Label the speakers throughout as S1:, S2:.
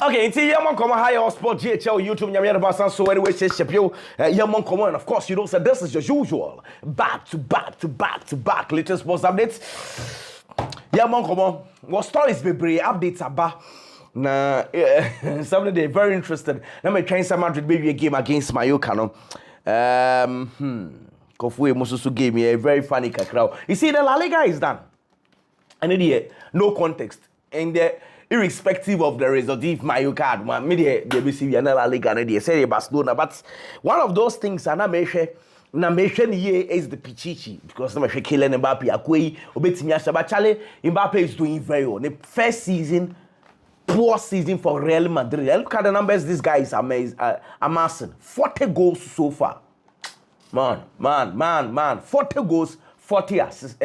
S1: Okay, it's Yamon Come High Sport GHL YouTube Yamia Basan. So anyway, Shepio, Yamon Come and of course you know so this is your usual back to back latest sports updates. Yamon Come what stories be updates about na something they very interested. Let me train some Madrid baby a game against Mallorca no. Kofu Mususu game a very funny crowd. You see the La Liga is done. And idiot, no context. And irrespective of the result, if Mallorca had one, media the BC and La Liga and they say Barcelona, but one of those things are not measure. Na mention here is the Pichichi because na mention Kylian Mbappe akwe obetimi asaba chale Mbappe is doing very well. The first season poor season for Real Madrid. Look at the numbers this guy is amassing. 40 goals so far. Man. 40 goals, 40 assists.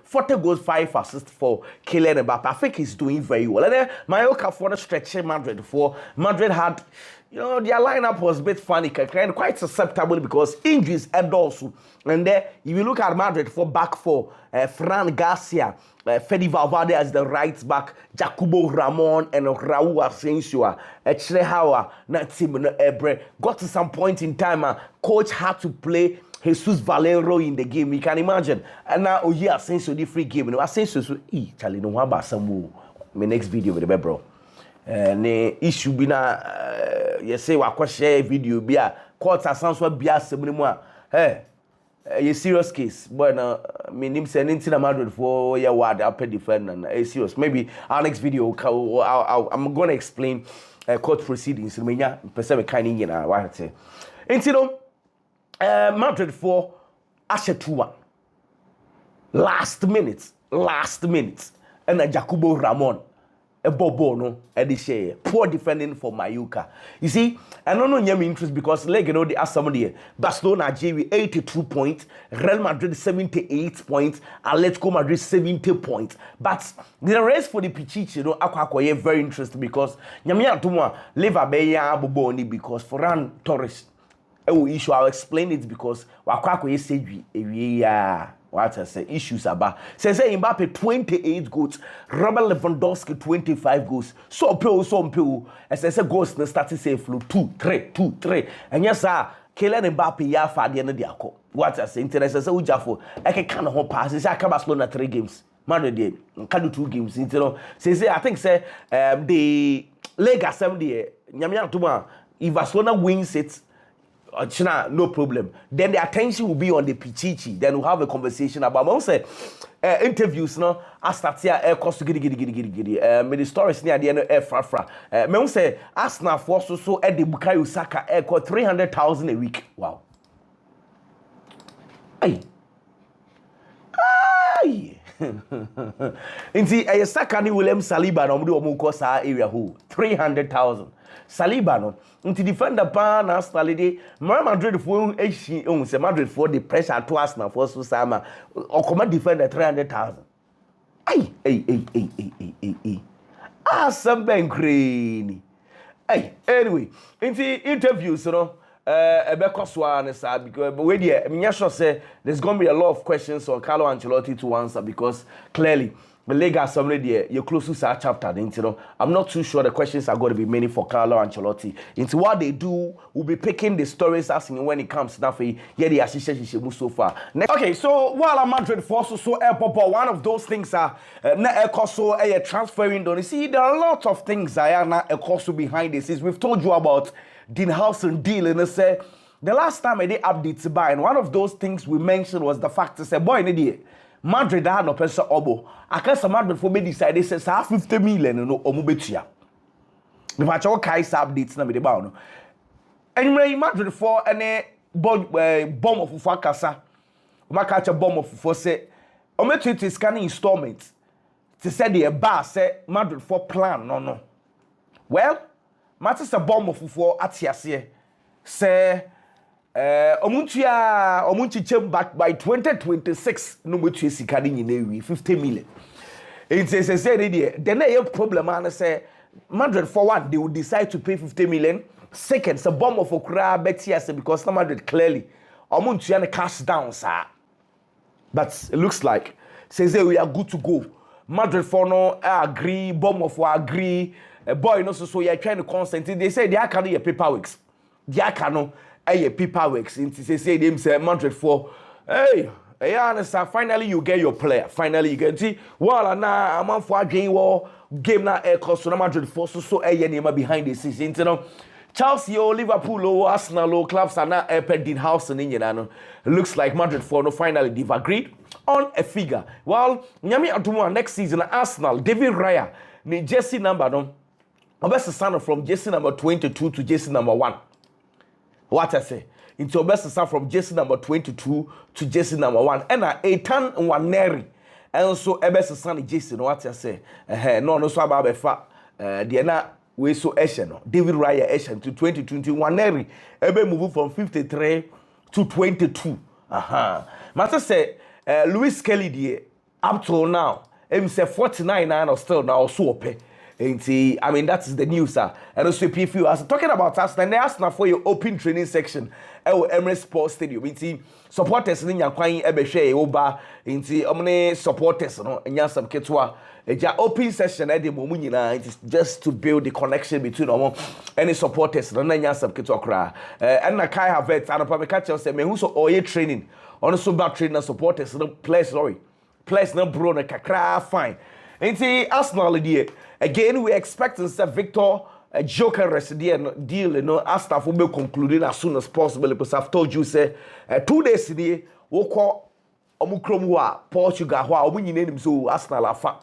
S1: 40 goals, 5 assists for Kylian Mbappe. I think he's doing very well. And then Mallorca for the stretching Madrid had, you know, their lineup was a bit funny, and quite susceptible because injuries and also. And then if you look at Madrid for back four, Fran Garcia, Fede Valverde as the right back, Jacobo Ramon and Raul Asensio, Chrehawa, Natim Ebre. Got to some point in time, coach had to play Jesus Valero in the game. You can imagine. And now, oh yeah, Asensio the free game. Asensio so, Charlie, no about some my next video with the bro. Ne issue be na you say wa share video be a court asanso be asem mu a a serious case boy na me nim say anything na Madrid for ya word up defend na a serious maybe our next video I'm going to explain court proceedings me nya person me kan yin na wa say entino Madrid for ashe 2-1 last minute and Jacobo Ramon a bobo no share poor defending for Mallorca. You see, I don't know your interest because like you know they ask somebody Barcelona JV 82 points, Real Madrid 78 points, Atletico Madrid 70 points. But the rest for the Pichichi, you know, akwa very interesting because nyamia tumwa live abeya bobo only because Ferran Torres issue I'll explain it because wakwa say what I say issues about. Says Mbappe 28 goals, Robert Lewandowski 25 goals. So pure. As I say goals na start to say flu 2-3. And yes sir, Kylian Mbappe ya fa de na de akọ. What I say internet say ujafo I can ho pass. Say aka Barcelona 3 games. Madrid can do 2 games. You know. Say I think say the League Assembly nyamia tuma if Barcelona wins it no problem. Then the attention will be on the Pichichi. Then we'll have a conversation about say interviews. No, I start here. Cost giddy. Me the stories near the end. Fra. Me say Arsenal for so at the Bukayo Saka got 300,000 a week. Wow. Ay. Inti Saka ni William Saliba no mo ko sa area who 300,000. Saliba no nti defender pa na Arsenal dey Madrid for echi say Madrid for the pressure to Arsenal for so sama okoma defender 300,000 ay something crazy anyway nti interviews no ebekoswa na say because we dey me sure say there's going to be a lot of questions on Carlo Ancelotti to answer because clearly the League Assembly there, you're close to that chapter. You know, I'm not too sure the questions are going to be many for Carlo Ancelotti. Into what they do, we'll be picking the stories asking when it comes to the association so far. Okay, so while I'm Madrid forces so one of those things are transferring. Don't you see? There are a lot of things that are not a cost behind this. We've told you about Dean Housen deal, and say the last time I did updates by, and one of those things we mentioned was the fact to say, boy, an idiot. Madrid had no person obo. I guess Madrid for me decided says 50 million no omubetia. The match all kinds updates na me the bound. Anyway, Madrid for any bomb of Fakasa. We catch a bomb of for say ometu is scanning installment. To say the bar say Madrid for plan no. Well, matters a bomb of for atiase say omunchi chem back by 2026 no mutu sikadi nyina 50 million. It says then a problem and say Madrid for one they will decide to pay 50 million. Second, it's a bomb of okra betiase because Madrid clearly omunchi and cash down sir. But it looks like says we are good to go. Madrid for no agree, bomb of agree a boy no so you're trying to constant. They say they can do paperworks. They can paperworks. They say them say Madrid for hey. Yeah, understand. Finally, you get your player. Finally, you get see. Well, now I'm for a game now. Air cost so Madrid for so behind the scenes. You know, Chelsea or Liverpool or Arsenal or clubs are now pending house in England. Looks like Madrid for no finally they've agreed on a figure. Well, Nyami Atumwa next season Arsenal David Raya ni jersey number no. Obese son from jersey number 22 to jersey number 1. What I say? Into Obese son from jersey number 22 to jersey number 1. And Ethan Nwaneri. And so Obese son jersey no what I say? No so about befa the na we so Eshen David Raya Eshen to 2021 Nwaneri ebe move from 53 to 22. Matter say Louis Kelly die up till now him say 49 and still now so pay. I mean that is the news and also if you are talking about us and they ask now for your open training section Emirates Sports Stadium supporters ni nyankwan ebehwe oba omne supporters no nya some ketwa eja open session e dey mo nyina it is just to build the connection between any supporters no nya some ketwa kra and na Kai Havertz and pa me catch say me hu so oye training on so back training supporters no players no bro na kakra fine Arsenal die again we expecting say Victor Joker deal Arsenal will be concluded as soon as possible because I've told you say 2 days today we call omukrom Portugal ho omu nyina so Arsenal afa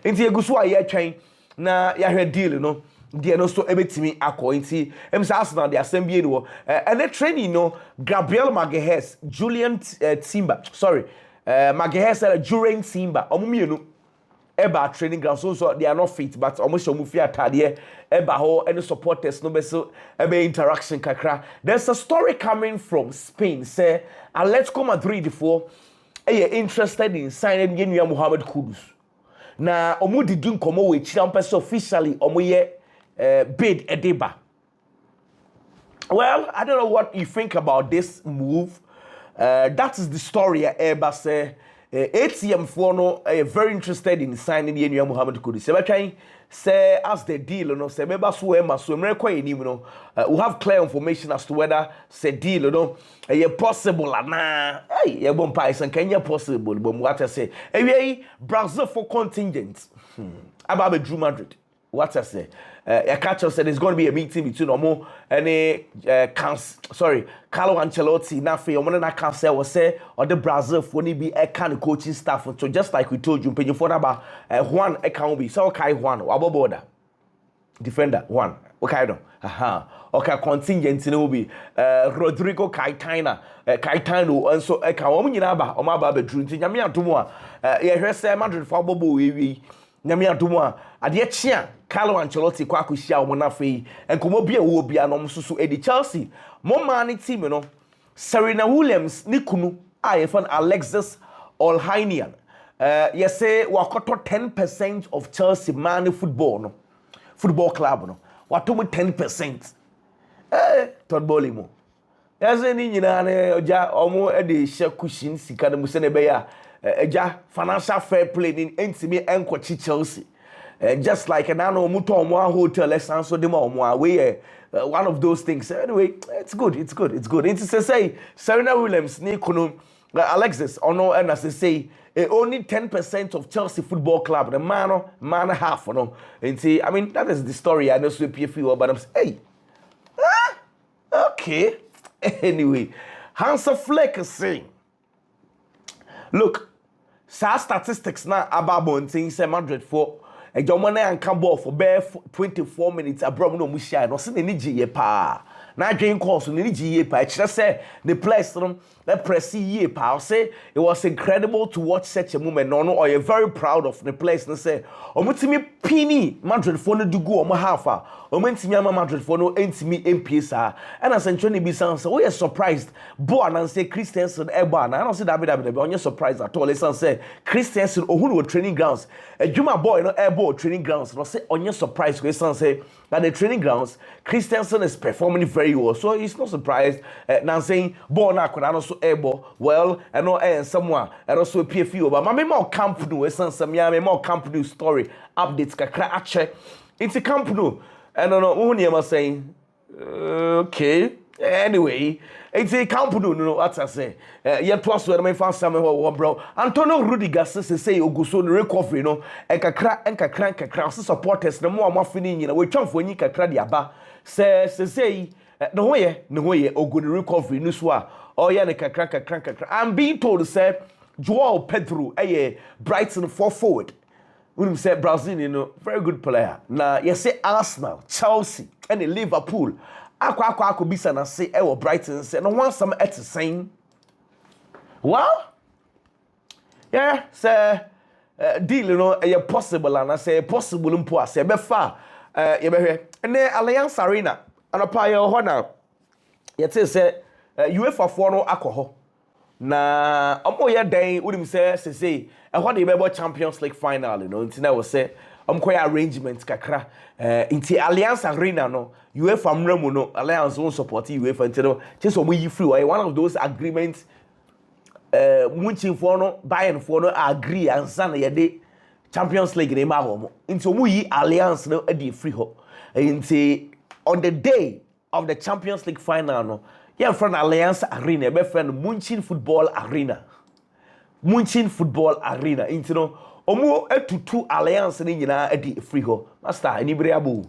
S1: egusu aye twen na ya hwe deal no die no so ebetimi akọ Arsenal the assembly no and the training Gabriel Magalhaes Julian Timber Magalhaes Julian Timber omumienu eba training ground so they are not fit but almost omufi atade eba ho any supporters no be so eba interaction kakra. There's a story coming from Spain say Atletico Madrid for interested in signing Yenua Mohamed Kudus na omu didun komo we chirampe officially omu ye bid edeba. Well, I don't know what you think about this move. That is the story eba say ATM for no very interested in signing Yenua Mohamed Kudus. Say as the deal no say meba so e maso mrekwa enim no we have clear information as to whether say deal no possible na ye bom price and can possible but what I say Brazil for contingent about Drew Madrid. What I say catch us said there's going to be a meeting between Omo and Carlo Ancelotti na fe omo na cancel was say or the Brazil for ni be a kind of coaching staff so just like we told you pay for about Juan can be so kai Juan wabo border defender Juan okay do okay contingent no be Rodrigo Caetano and so e kan omo nyina ba omo aba be dru nti nyame adomo a ye hwe say Madrid for bobo we nyame adomo a ade chia Carlo Ancelotti kwa akuhia omo na fe enkomo bia wo bia no msusu edi Chelsea mo man team no Serena Williams ni kunu fan Alexis Olhainian yes say wakoto 10% of Chelsea man football club no watomo 10% todball mo yes ni nyina na oja omo edi hye kushin sika no muse ne be ya eja financial fair play ni entimi enkochi Chelsea just like an anno muto hotel lesson so dem we one of those things anyway it's good it's to say Serena Williams ni kunu Alexis ono and as they say only 10% of Chelsea Football Club the man half no and I mean that is the story I know so PFU but I'm hey okay anyway Hansa Fleck is saying look statistics na about things say Madrid for a Germany and ball for bare 24 minutes abroad no mushia no se ni giye pa na adwen course ni giye pa kire say the players the press ye pa say it was incredible to watch such a moment no or you're very proud of the players and say omutimi pini Madrid for no do go omo half a omutimi ama Madrid for no entimi MPS and as Anthony be sound so we are surprised bo and say Christensen eba na I don't say that on your surprise at all listen say Christensen ohunu training grounds Juma boy no airborne training grounds no say on your surprise we say that the training grounds Christensen is performing very very well. So he's not surprised. Now saying born na koda no so ebo well and no someone and also PFU but my more camp no esan some ya me more camp no story updates kakra ache into camp no and no who near saying okay anyway it's a camp no what I say yet was where my fan some bro Antonio Rudiger say oguso no recovery no and kakra supporters no more fini we twamfo ni kakra dia ba say no way ogu no recovery no so oh yeah kakra I'm being told say Joao Pedro Brighton forward when say Brazil very good player now you say Arsenal Chelsea and Liverpool akwa bisa na say Brighton say no want some at the same well yeah say deal possible and I say possible mpo say be far you be and Allianz Arena and apa ye ho na yet say UEFA for no akọ na omo ye dan unim say ho dey be Champions League final ntina we say koya arrangement kakra inti Allianz Arena no UEFA mramu no Allianz won support UEFA ntino just omo yi free one of those agreements Munchen for no Bayern for no agree and san ye dey Champions League ne ma ho inti omo yi Allianz no e dey free ho inti on the day of the Champions League final no yeah from Allianz Arena be friend Munchen Football Arena inti no omo etutu Allianz ni nyina edi free ho master anibere abu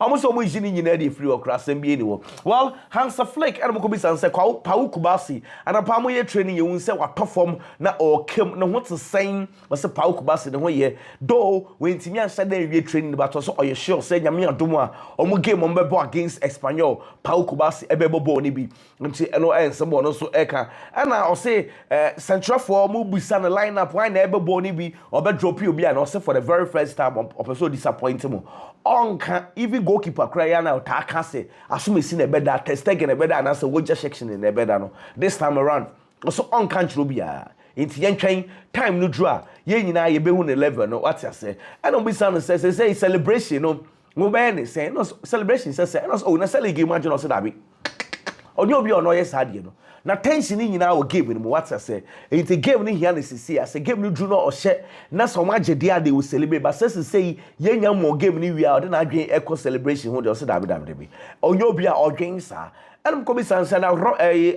S1: almost omo jini nyina edi free ho krasem bi eni wo well Hansa Flick and mo ko bi san say Pau Kubasi and pa mo ye training ye won say watofom na o kem na ho tsen was Pau Kubasi ne ho ye do we ntimi anhya na wie training but so oye sure say nyame adom a omo game on bebo against Espanyol Pau Kubasi ebebo bo ni bi nti eno ensem bo no so eka na o say central for mo busa na lineup why na ebebo ni bi obe drop you bi and o say for the very first time o so disappoint mo onka even goalkeeper cry na ta ka say assume si na beda testege na beda na say woja section na beda no this time around so onka nchiro bia inti yentwen time no draw ye nyina ye behu na level no what you say and on be sound say celebration no mo be ne say no celebration say no oh na sell game imagine say that be onye obi ono yes hadie no na tension ni nyina wo game ni mo what you say inti game ni hia na sisi as game ni dru no o hye na so ma agede ade wo celebrate but say ye nya mo game ni wi a ode na adwen eco celebration ho de say that be onye obi a odwen sa and ko bi san na Robert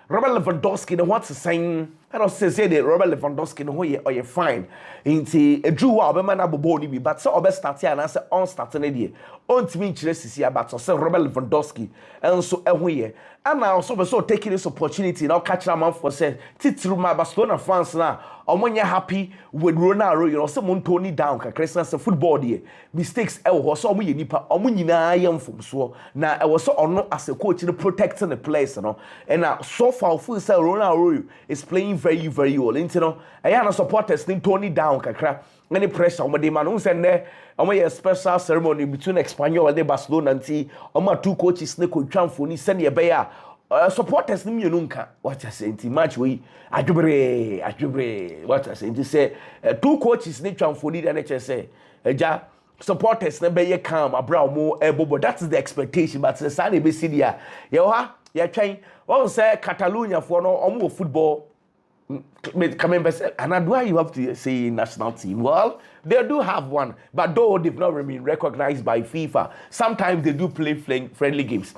S1: Lewandowski the what's saying and also say the Robert Lewandowski no ye fine inti edru wa obema na bobo ni bi but so obe start here na say on start na die ontimi nkire sisi about so say Robert Lewandowski and so ehwo ye and also so taking this opportunity now catch a man for say titru ma Barcelona fans na omonye happy with Ronaldo say mon Tony down ka Christian say football die mistakes ehwo so omo ye nipa omo nyina ye mfomso na ehwo so ono as a coach no protecting the players no and so far full say Ronaldo is playing very very well into no na supporters ni Tony down kakra any pressure omo dey man who say ne omo ye special ceremony between Espanyol and Barcelona nti omo two coaches ne ko twamfo ni send ye be ya supporters ni mienu nka what I say nti match we adwobre what I say nti say two coaches ne twamfo ni na say eja supporters ne be ye calm abra omo ebobo that is the expectation but say say be see dia ye ha ye twen won say Catalonia for no omo football coming back and why you have to say national team well they do have one but though they've not been recognized by FIFA sometimes they do play friendly games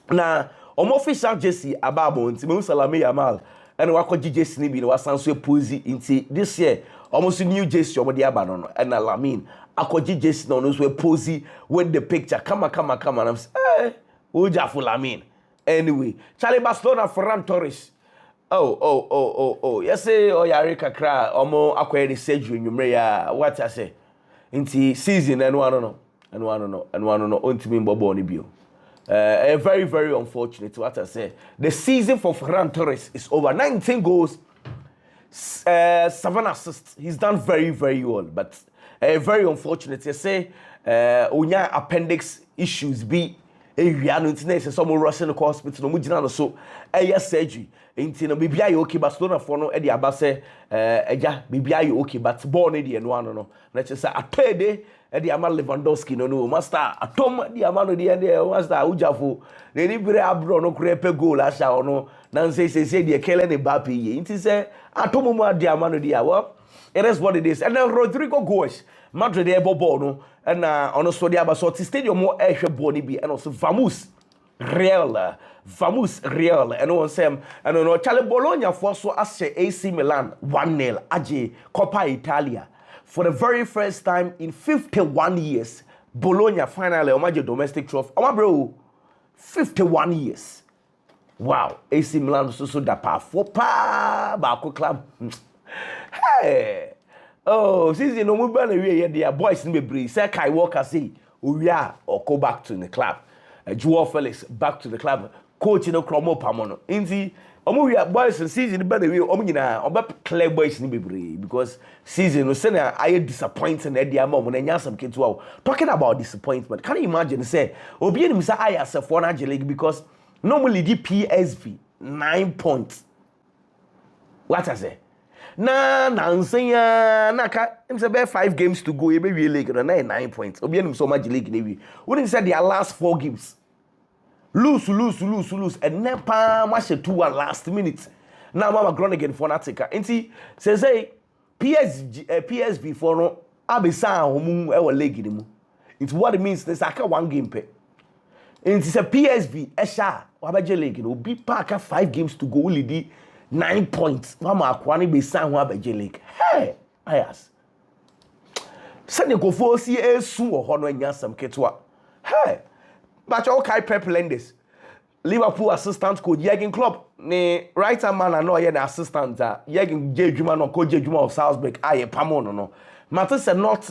S1: now official jersey ababo nti me Salame Yamal and wakoji jersey ni bi no wasanso posi nti this year almost new jersey omo de aba no and Lamin akoji jersey no so posi with the picture come and I'm say oja for Lamin anyway Charlie Barcelona Ferran Torres oh yes yare kakra omo akoye the surgery nwumre ya what I say nti season and one no ontimi mbobo ni bio very very unfortunate what I say the season for Ferran Torres is over 19 goals 7 assists he's done very very well but very unfortunate you say unya appendix issues be ewia no nti na ese so mo rushing the hospital no mo gina no so surgery nti no bibia ye okay Barcelona for no e de aba se eja bibia ye okay but ball no de no ano no na che say atede the ama Lewandowski no master atom the ama no the master ujafo the ni bere abro no kure pe goal asha ono na say the Kylian Mbappe ye nti say atom mu the ama no the well it is what it is. And then Rodrigo Goes Madrid e ball no and ono so the aba so stadium mo e hwe ball ni bi and also Vamos Real and on Sam and on Charlie Bologna for so as AC Milan 1-0 aje Coppa Italia for the very first time in 51 years. Bologna finally omaje domestic trophy. Bro, 51 years. Wow, AC Milan so da pa for pa ba club. Hey. Oh, since you know we ban away their boys in Madrid. Say Kai Walker say, "We are or go back to the club." Joao Felix back to the club. Coach no Kromo Pamono. Inzi, we are boys and season by the way, Omina, or clear boys in Bibri because season was saying I disappointed at the amount when I some kids. Wow, talking about disappointment. Can you imagine? Say, Obian Misa I as a foreign league because normally the PSV 9 points. What I say? Naka, it's about 5 games to go. Maybe league and 9 points. Obian so much league maybe. Wouldn't say their last 4 games. Lose, and never match 2-1 last minute. Now, Mama grown again for Natica. And see, says, PSV for no, Abisa, whom our leg in him. It's what it means. There's like a 1 game pay. And it's a PSV, Esha, Wabaja League, you know, be Parker 5 games to go, only 9 points. Mama, Kwani be San Wabaja League. Hey, I ask. Send you go for see a soon or honor and yasam ketwa. Hey. But okay, Pep Lendes, Liverpool assistant coach Jürgen Klopp, ne right hand man and no assistant Jürgen J. Juma no coach J. Juma of Salzburg, Pamono no. Matter not,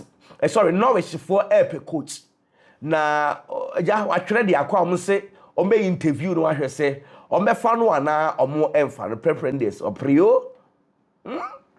S1: Norwich for epic coach. Na ja watwere de akwa am say o me interview no ahwe say o me fa no ana o mo emfa no Pep Lendes o prio.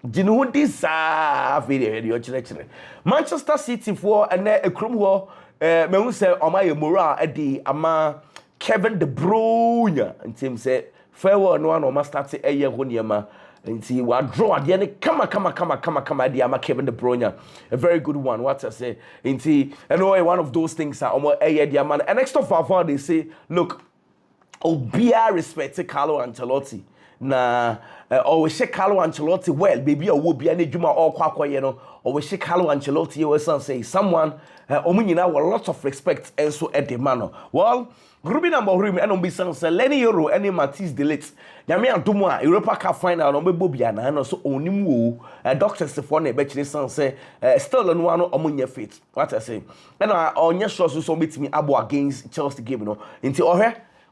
S1: Jinu disa video chere. Manchester City for and ekrum ho me hu say o ma ye moral e di ama Kevin De Bruyne ntim say farewell no one o ma start eye ho niema nti wa draw ade ne kama di ama Kevin De Bruyne, a very good one. What I say nti anyway, one of those things are o eye di ama. And next of all they say look, obia respect Carlo Ancelotti na always say Carlo Ancelotti well baby o wo bia na djuma all kwakoye no always say Carlo Ancelotti we say someone omunyina with lots of respect and so at the man. Well, Ruben Amorim and be say Lenny Euro and Matisse Delete nyame adomo a Europa Cup final no be bia na no so onim wo doctors for na be kire san say still no one omunya fit. What I say and onye sure so betimi abo against Chelsea game no nti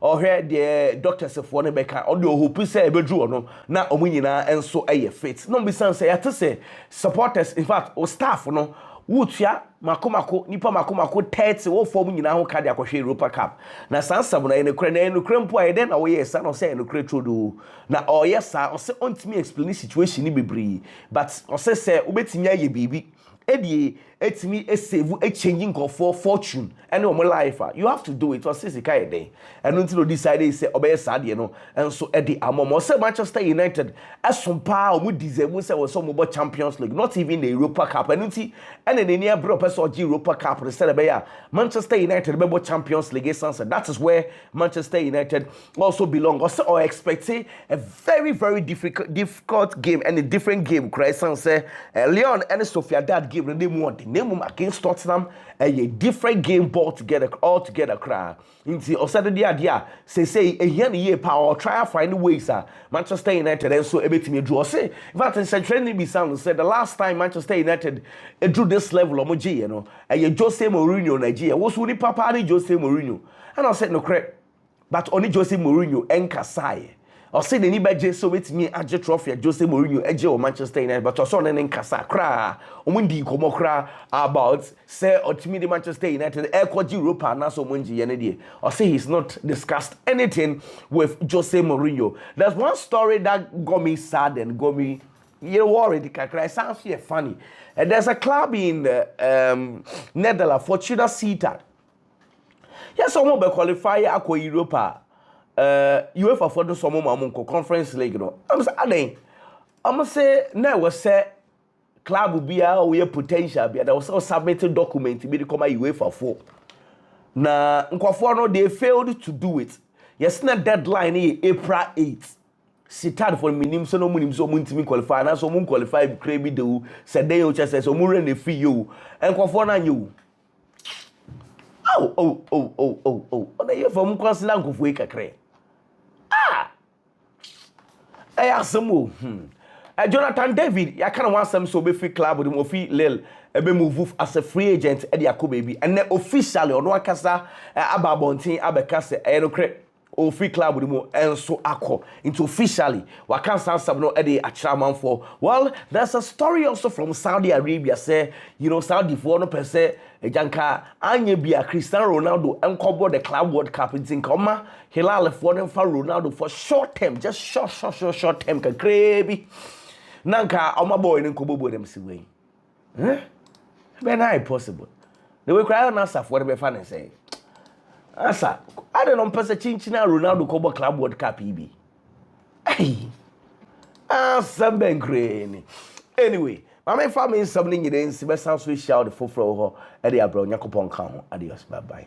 S1: ohwe the doctors for ne beka on the hope say ebedru no na omunyina enso eye fit no be say yate say supporters in fact o staff no wutua makomako nipa makomako 30 wo form nyina ho ka de akohwe Europa Cup na sansam na enukre mpo ayede na wo yes na say enukre trodo na o yes o say ontimi explain situation ni bebri but o say obetimi aye bibi edie etimi save a changing for fortune and your life. You have to do it or say kai day and until you decide say obey sad no and so edi amomo say Manchester United as some power we deserve say was some about Champions League, not even the Europa Cup and until and the near bro person Europa Cup instead of Manchester United be Champions League sunset. That is where Manchester United also belong or expect a very difficult game and a different game Christian say Leon and Sofia that game they want name against Tottenham a different game all together cry into or Saturday idea say a year power try find ways Manchester United and so everything draw say but in training be sound said the last time Manchester United drew this level of Moji you know a Jose Mourinho Nigeria was really papa ni Jose Mourinho and I said no correct but only Jose Mourinho enkasai or say the nibaje so with me aje trophy Jose Mourinho eje o Manchester United but also nen nkasa kra omundi komo kra about say ultimately the Manchester United ekwaji Europa na so munji ye ne die or say he's not discussed anything with Jose Mourinho. There's one story that got me sad and got me worried. It sounds funny. And there's a club in Netherlands, Fortuna Sittard. Yes, someone be qualify akwa Europa. UEFA for the Somo Conference League. No, I'm say now was say club be a we potential be there was also submitted document be come UEFA for na nkofo no they failed to do it. Yes na deadline April 8. Sitad for minim so no munim so muntimi qualify na so mun qualify kra bi de wo se den o chese so mun run free you nkofo na you. Oh. Ona ye for mun consider nkofo e kakre. Asemo Jonathan David ya kana wansam so be free club with him fi Lille ebe move as a free agent e dey baby and then officially ono akasa ababontin abekase e no kre o free club with him enso akọ into officially waka sansam no e dey achiraman for. Well, there's a story also from Saudi Arabia say Saudi for no per se ejanka anye bia Cristiano Ronaldo enkobo the club world cup in koma Hilal for them for Ronaldo for short term, just short term ka krebi nanka boy nkobo them si way be na impossible the way cry na saf what be fan say asa I don't know person chinchina Ronaldo kobo club world cup ibi samben green anyway my family something you didn't see, but sounds we shout the full flow. Eddie Abro, Yakupon Kang, adios, bye bye.